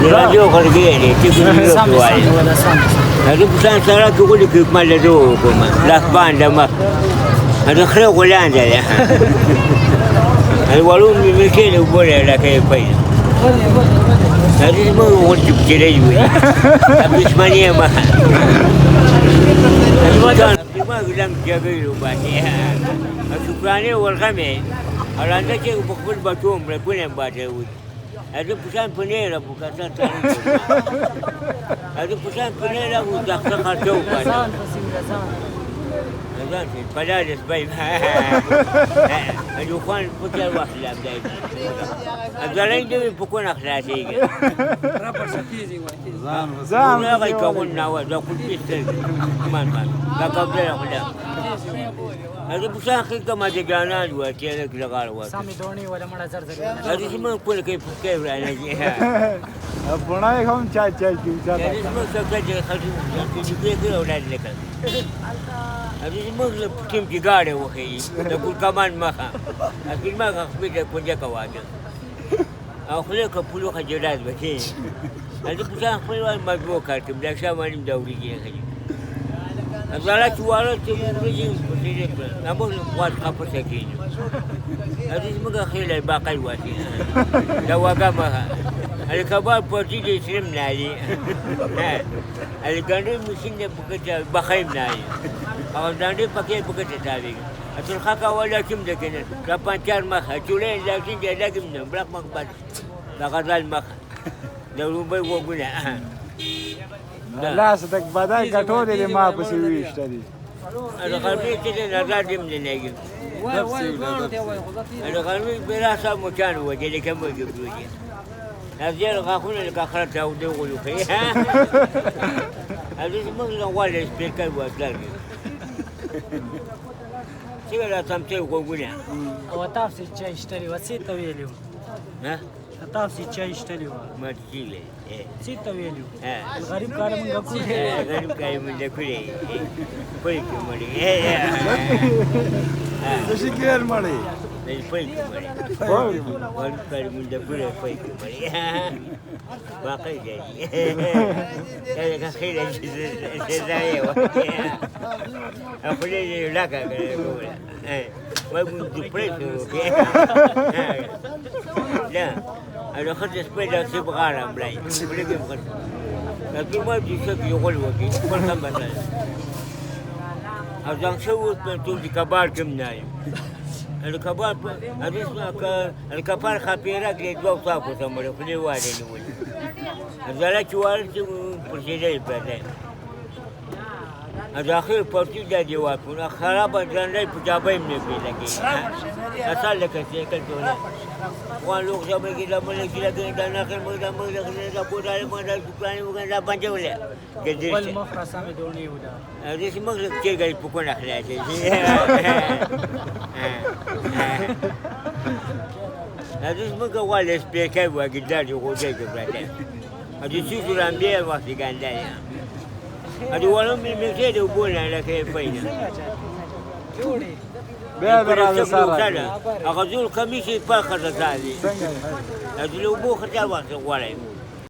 راجو خلقيني تقول هذا بسان سراك يقول لك يكمل ذوقكم لا تبان دمك هذا خلق ولا عندنا الولون بمكين وبولا لا كيف بين هذا ما هو وجب تريوي بسمانية ما ما قدام جبيل وباتي الشكرانية والغمي على أنك بقبل باتوم لكل باتوي هذا بسان بنيرة بكاسات هذا بسان بنيرة ودخل توبة هذا البلاد سبيب الأخوان بكل واحد لا بداية الزلين ده بكون أخلاقي رابر سكيزي زان لا يكون نوا ده كل شيء ما لا قبل لا هذا بسان خيك ما تجانا جوا كيرك لقاروا سامي دوني ولا مرة زرزر هذا اسمه كل كيف رأينا بناي هم چای چای کی هذا اسمه سكتة خشوم تجيبه كده أولاد لك هذا اسمه كم تجارة وخي تقول كمان ما أكيد ما خبيت كونجا كواجه أخليك بلوخ جلاد بكين هذا بسان خلوا المذبوح كاتم لا شامل مدوري كذي الزلات شوارع تمرجين بسيط نامور قوات كابو سكين هذا اسمه خيل باقي واتي دواقة ما الكبار بورتي يسلم نادي الكندي مسين بكتة بخيم نادي أو داندي بكية بكتة تابي الخاكا ولا كم دكنا كابانشار ما خجولين لكن جالك منهم بلاك مقبل لا غزال ما دولو بي وقنا لا صدق بدای کټوري دې ما پسې ویشته دي الغربي كده نزاد من النجم الغربي براسه مكان وجه كم يجيبوه هذا الغاخون اللي كخرت أو دولو فيها هذا اسمه ولا سبيكر ولا سيلا تمتي وقونا وتافسي چای اشتري وسيت ويليو ها تافسي چای اشتري ما تجيله سيت ويليو الغريب كار من غكول غريب كار من غكول بيك مالي تشكر مالي بيك مالي غريب كار من غكول بيك مالي باقي جاي هذا خير الجزائر أقول لك أقول ما كنت بريتو لا أنا خدت سبيدا سيب غارم بلاي ولكن خدت لكن ما بيشوف يقول وكي كل كم مثلا أذا شو تقول كبار كم نايم الكبار هذا الكبار خبيرة قد لو صافوا ثمره كل واحد يقول هذا لا شوارع برشيدة بعدين الأخير بورتي ده جواب كنا خراب الجنة بجابي من بيلك أصل لك سيكل تونا وان لوك جابي كذا ملك كذا كذا ناخر مقدام كذا بودار مقدام سكاني مقدام بانجا ولا كذي والمخرج سامي دوني ودا هذا اسمه كذا كذا بكون أخلاقي هذا اسمه كوالي سبيكر وقدر يقول كذا هذا شيء رامبيا وقت كان ده هذا ولو من مكتب وبونا لك فينا بيا هذا صار أخذوا القميص يبقى خذ هذا لو بو خذ وقت ولا